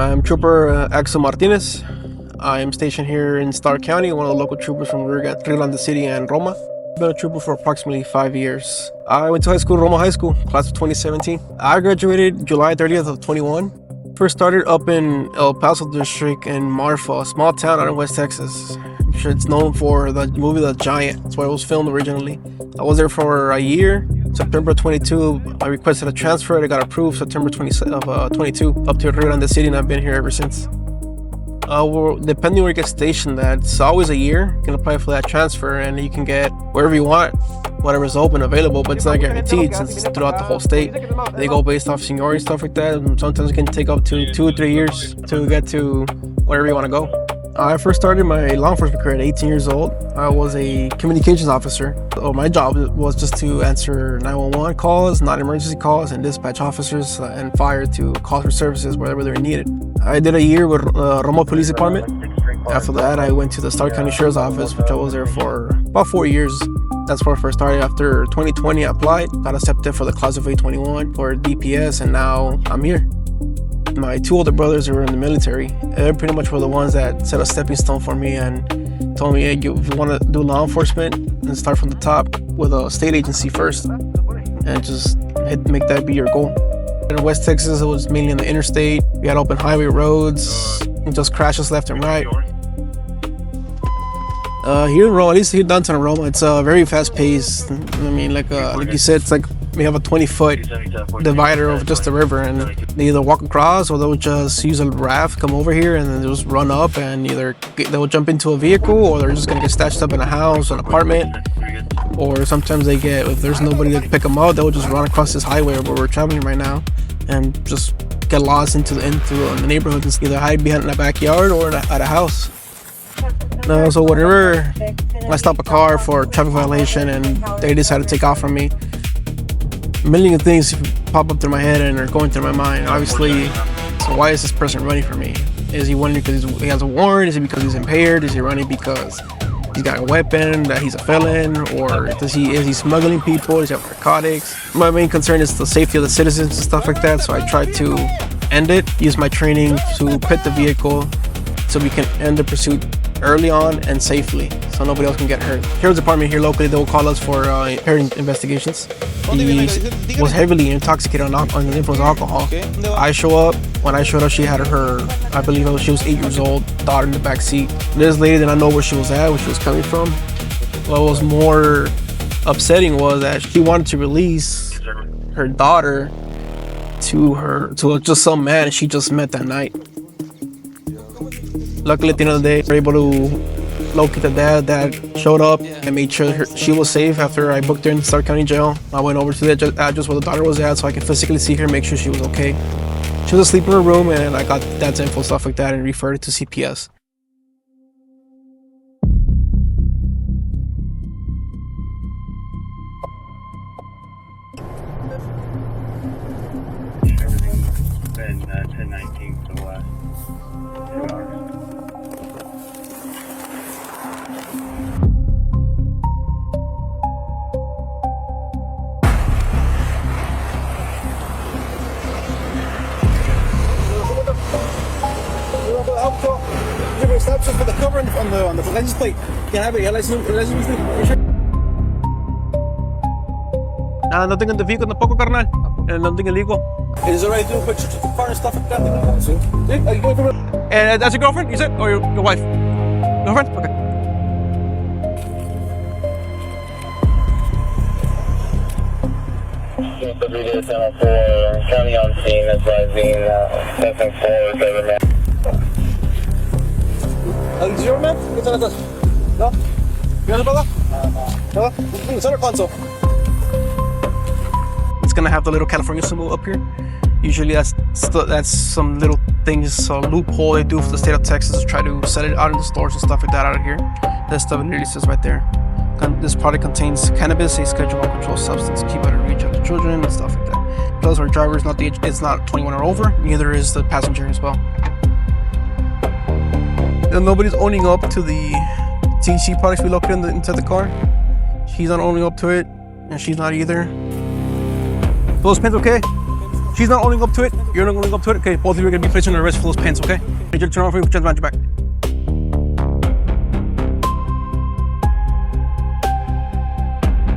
I'm Trooper Axel Martinez. I am stationed here in Starr County, one of the local troopers from Rio Grande City and Roma. I've been a trooper for approximately 5 years. I went to high school, Roma High School, class of 2017. I graduated July 30th of 21. First started up in El Paso district in Marfa, a small town out in West Texas. I'm sure it's known for the movie The Giant. That's where it was filmed originally. I was there for a year. September 22, I requested a transfer. I got approved September 22 up to Rio Grande City, and I've been here ever since. Well, depending where you get stationed at, it's always a year. You can apply for that transfer, and you can get wherever you want, whatever's open, available, but it's not guaranteed since it's throughout the whole state. They go based off seniority, stuff like that. And sometimes it can take up to 2 or 3 years to get to wherever you want to go. I first started my law enforcement career at 18 years old. I was a communications officer. So my job was just to answer 911 calls, non-emergency calls, and dispatch officers and fire to call for services wherever they're needed. I did a year with Roma Police Department. After that, I went to the Starr County Sheriff's Office, which I was there for about 4 years. That's where I first started. After 2020, I applied, got accepted for the class of 821 for DPS, and now I'm here. My 2 older brothers who were in the military. They pretty much were the ones that set a stepping stone for me and told me, hey, if you want to do law enforcement, then start from the top with a state agency first and just make that be your goal. In West Texas, it was mainly on the interstate. We had open highway roads, and just crashes left and right. Here in Roma, at least here downtown Roma, it's very fast paced. I mean, like you said, it's like we have a 20-foot divider of just the river, and they either walk across or they'll just use a raft, come over here, and then they'll just run up, and either they'll jump into a vehicle or they're just gonna get stashed up in a house, an apartment, or sometimes they get, if there's nobody to pick them up, they'll just run across this highway where we're traveling right now and just get lost into the neighborhood and either hide behind a backyard or at a house. So whenever I stop a car for a traffic violation and they decide to take off from me, a million things pop up through my head and are going through my mind. Obviously, so why is this person running from me? Is he running because he has a warrant? Is it because he's impaired? Is he running because he's got a weapon, that he's a felon? Or is he smuggling people? Does he have narcotics? My main concern is the safety of the citizens and stuff like that, so I try to end it, use my training to pit the vehicle so we can end the pursuit early on and safely, so nobody else can get hurt. Sheriff's department here locally, they will call us for impaired investigations. He was heavily intoxicated on the influence of alcohol. I show up. When I showed up, she had I believe she was 8 years old, daughter in the back seat. This lady did not know where she was at, where she was coming from. What was more upsetting was that she wanted to release her daughter to just some man she just met that night. Luckily, at the end of the day, we were able to locate the dad. Dad showed up and made sure she was safe after I booked her in Starr County Jail. I went over to the address where the daughter was at so I could physically see her, make sure she was okay. She was asleep in her room, and I got dad's info, stuff like that, and referred it to CPS. Everything's been 10-19 for the last 2 hours. Stop for the cover on the license plate. Can I have a license plate? Nada, nothing in the vehicle tampoco, carnal. And nothing illegal. Is it alright to do pictures of the car and stuff like that? And that's your girlfriend, you said? Or your wife? Girlfriend? Okay. County on scene, advising stepping forward, government. ¿Es your man? ¿Qué tal estás? ¿No? ¿Vienes para acá? No. Center console. It's gonna have the little California symbol up here. Usually that's some little things, a loophole they do for the state of Texas to try to sell it out in the stores and stuff like that out of here. That stuff literally says right there. This product contains cannabis, a Schedule 1 controlled substance, keep out of reach of the children and stuff like that. Plus our driver is it's not 21 or over, neither is the passenger as well. And nobody's owning up to the THC products we located inside the car. She's not owning up to it, and she's not either. Those pins okay? She's not owning up to it. You're not owning up to it. Okay, both of you are going to be placed on arrest for those pens, okay? Need you to turn over and put your hands behind your back.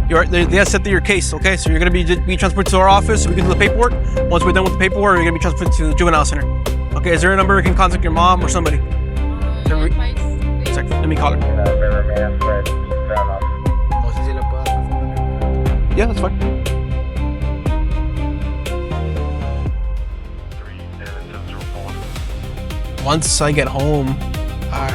You're right. They have set your case, okay? So you're going to be transported to our office so we can do the paperwork. Once we're done with the paperwork, you're going to be transported to the juvenile center. Okay, is there a number we can contact your mom or somebody? Let me call her. Yeah, that's fine. Once I get home, I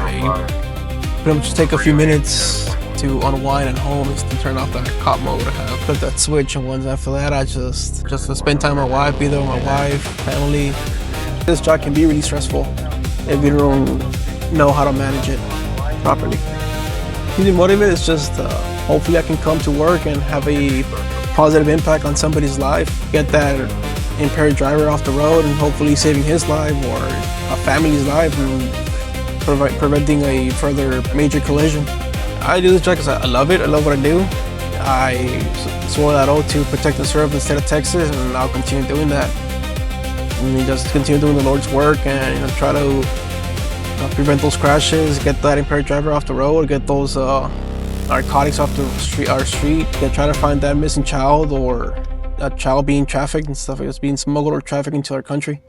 pretty much take a few minutes to unwind at home, just to turn off that cop mode, flip that switch, and once after that, I just to spend time with my wife, be there with my wife, family. This job can be really stressful if you don't know how to manage it properly. Keeping motivated is just hopefully I can come to work and have a positive impact on somebody's life, get that impaired driver off the road and hopefully saving his life or a family's life and preventing a further major collision. I do this job because I love it. I love what I do. I swore that oath to protect and serve the state of Texas, and I'll continue doing that. And just continue doing the Lord's work and try to prevent those crashes, get that impaired driver off the road, get those narcotics off our street, try to find that missing child or that child being trafficked and stuff like this, being smuggled or trafficked into our country.